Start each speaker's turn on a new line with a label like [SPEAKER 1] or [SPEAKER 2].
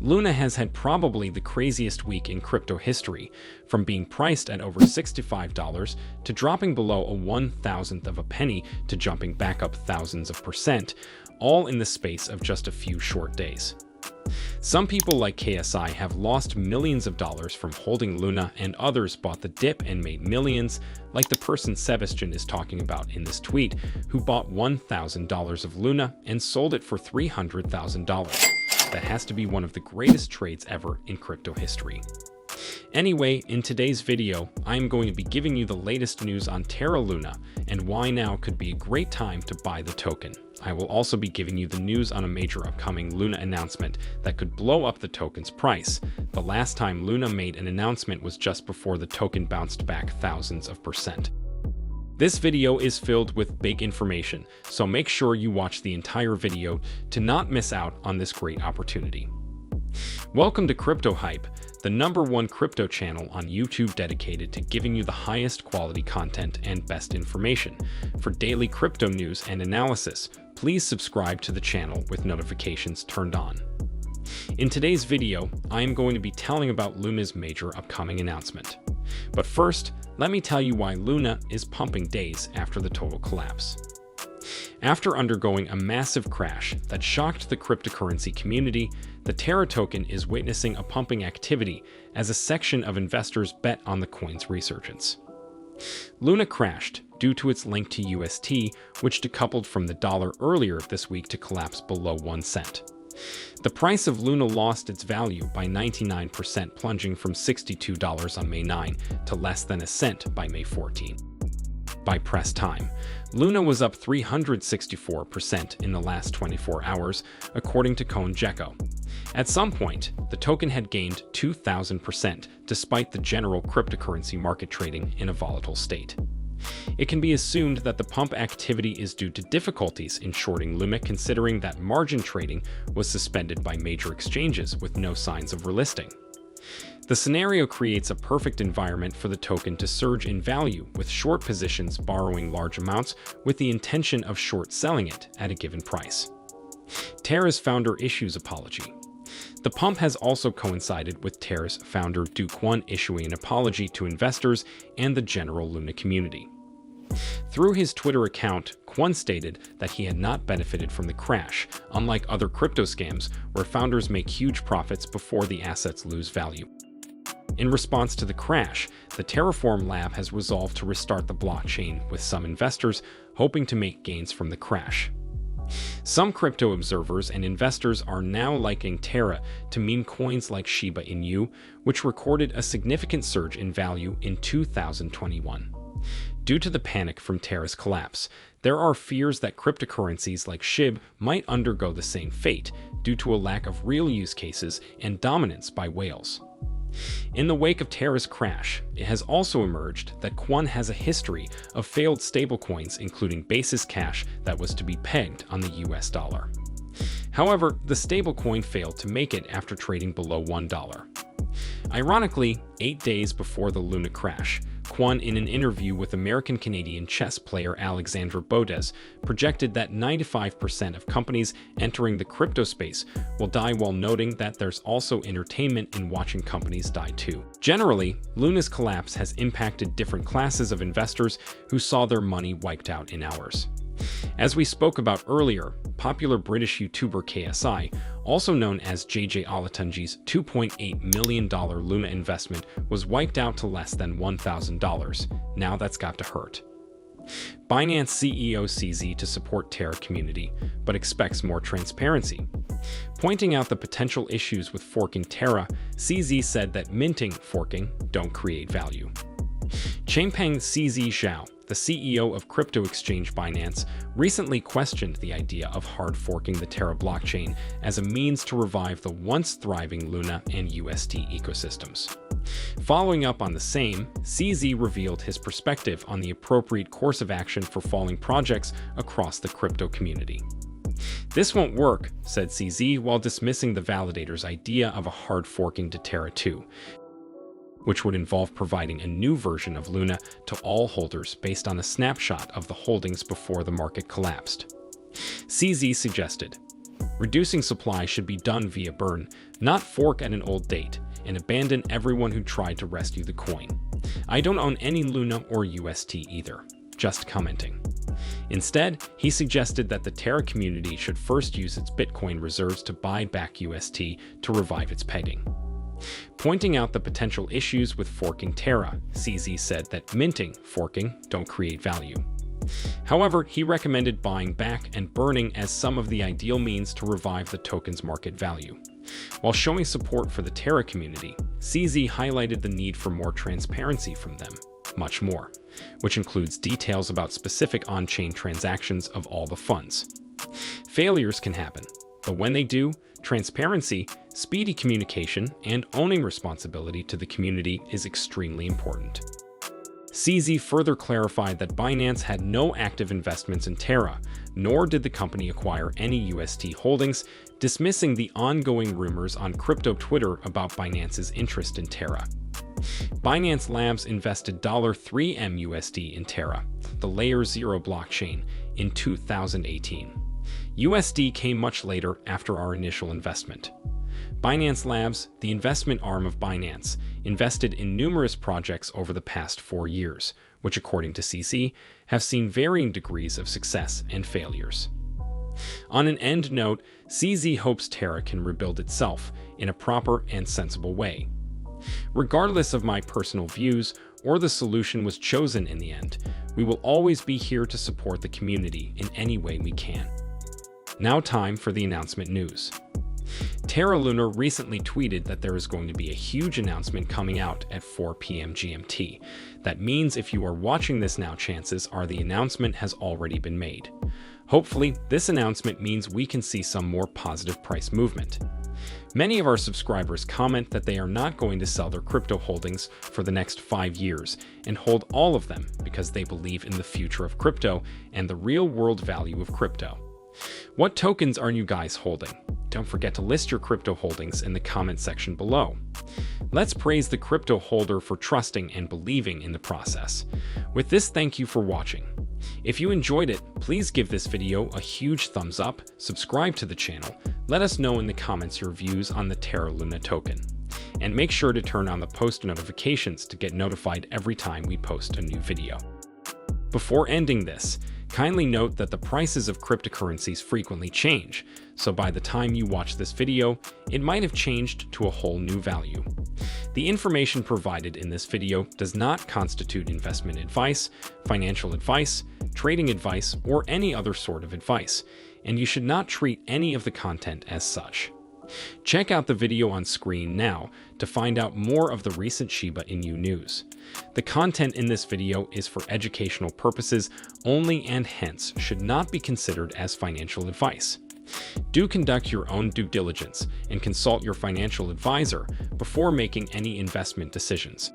[SPEAKER 1] Luna has had probably the craziest week in crypto history, from being priced at over $65 to dropping below a 1,000th of a penny to jumping back up thousands of percent, all in the space of just a few short days. Some people like KSI have lost millions of dollars from holding Luna, and others bought the dip and made millions, like the person Sebastian is talking about in this tweet, who bought $1,000 of Luna and sold it for $300,000. That has to be one of the greatest trades ever in crypto history. Anyway, in today's video, I am going to be giving you the latest news on Terra Luna and why now could be a great time to buy the token. I will also be giving you the news on a major upcoming Luna announcement that could blow up the token's price. The last time Luna made an announcement was just before the token bounced back thousands of percent. This video is filled with big information, so make sure you watch the entire video to not miss out on this great opportunity. Welcome to Crypto Hype, the #1 crypto channel on YouTube dedicated to giving you the highest quality content and best information. For daily crypto news and analysis, please subscribe to the channel with notifications turned on. In today's video, I am going to be telling about Luna's major upcoming announcement. But first, let me tell you why Luna is pumping days after the total collapse. After undergoing a massive crash that shocked the cryptocurrency community, the Terra token is witnessing a pumping activity as a section of investors bet on the coin's resurgence. Luna crashed due to its link to UST, which decoupled from the dollar earlier this week to collapse below 1 cent. The price of Luna lost its value by 99%, plunging from $62 on May 9 to less than a cent by May 14. By press time, Luna was up 364% in the last 24 hours, according to CoinGecko. At some point, the token had gained 2,000% despite the general cryptocurrency market trading in a volatile state. It can be assumed that the pump activity is due to difficulties in shorting Luna, considering that margin trading was suspended by major exchanges with no signs of relisting. The scenario creates a perfect environment for the token to surge in value, with short positions borrowing large amounts with the intention of short selling it at a given price. Terra's founder issues apology. The pump has also coincided with Terra's founder Do Kwon issuing an apology to investors and the general Luna community. Through his Twitter account, Kwon stated that he had not benefited from the crash, unlike other crypto scams where founders make huge profits before the assets lose value. In response to the crash, the Terraform lab has resolved to restart the blockchain, with some investors hoping to make gains from the crash. Some crypto observers and investors are now likening Terra to meme coins like SHIBA Inu, which recorded a significant surge in value in 2021. Due to the panic from Terra's collapse, there are fears that cryptocurrencies like SHIB might undergo the same fate due to a lack of real use cases and dominance by whales. In the wake of Terra's crash, it has also emerged that Kwon has a history of failed stablecoins, including Basis Cash that was to be pegged on the US dollar. However, the stablecoin failed to make it after trading below $1. Ironically, 8 days before the Luna crash, Kwon, in an interview with American-Canadian chess player Alexandra Bodez, projected that 95% of companies entering the crypto space will die, while noting that there's also entertainment in watching companies die too. Generally, Luna's collapse has impacted different classes of investors who saw their money wiped out in hours. As we spoke about earlier, popular British YouTuber KSI, also known as JJ Olatunji's $2.8 million Luna investment, was wiped out to less than $1,000. Now that's got to hurt. Binance CEO CZ to support Terra community, but expects more transparency. Pointing out the potential issues with forking Terra, CZ said that minting, forking, don't create value. Changpeng CZ Zhao, the CEO of crypto exchange Binance, recently questioned the idea of hard forking the Terra blockchain as a means to revive the once thriving Luna and UST ecosystems. Following up on the same, CZ revealed his perspective on the appropriate course of action for falling projects across the crypto community. "This won't work," said CZ, while dismissing the validator's idea of a hard forking to Terra 2. Which would involve providing a new version of Luna to all holders based on a snapshot of the holdings before the market collapsed. CZ suggested, Reducing supply should be done via burn, not fork at an old date, and abandon everyone who tried to rescue the coin. I don't own any Luna or UST either, just commenting. Instead, he suggested that the Terra community should first use its Bitcoin reserves to buy back UST to revive its pegging. Pointing out the potential issues with forking Terra, CZ said that minting, forking, don't create value. However, he recommended buying back and burning as some of the ideal means to revive the token's market value. While showing support for the Terra community, CZ highlighted the need for more transparency from them, much more, which includes details about specific on-chain transactions of all the funds. Failures can happen, but when they do, transparency, speedy communication, and owning responsibility to the community is extremely important. CZ further clarified that Binance had no active investments in Terra, nor did the company acquire any UST holdings, dismissing the ongoing rumors on crypto Twitter about Binance's interest in Terra. Binance Labs invested $3M USD in Terra, the Layer 0 blockchain, in 2018. USD came much later after our initial investment. Binance Labs, the investment arm of Binance, invested in numerous projects over the past 4 years, which according to CZ, have seen varying degrees of success and failures. On an end note, CZ hopes Terra can rebuild itself in a proper and sensible way. Regardless of my personal views or the solution was chosen in the end, we will always be here to support the community in any way we can. Now time for the announcement news. Terra Luna recently tweeted that there is going to be a huge announcement coming out at 4 p.m. GMT. That means if you are watching this now, chances are the announcement has already been made. Hopefully, this announcement means we can see some more positive price movement. Many of our subscribers comment that they are not going to sell their crypto holdings for the next 5 years and hold all of them because they believe in the future of crypto and the real-world value of crypto. What tokens are you guys holding? Don't forget to list your crypto holdings in the comment section below. Let's praise the crypto holder for trusting and believing in the process. With this, thank you for watching. If you enjoyed it, please give this video a huge thumbs up, subscribe to the channel, let us know in the comments your views on the Terra Luna token, and make sure to turn on the post notifications to get notified every time we post a new video. Before ending this, kindly note that the prices of cryptocurrencies frequently change, so by the time you watch this video, it might have changed to a whole new value. The information provided in this video does not constitute investment advice, financial advice, trading advice, or any other sort of advice, and you should not treat any of the content as such. Check out the video on screen now to find out more of the recent Shiba Inu news. The content in this video is for educational purposes only and hence should not be considered as financial advice. Do conduct your own due diligence and consult your financial advisor before making any investment decisions.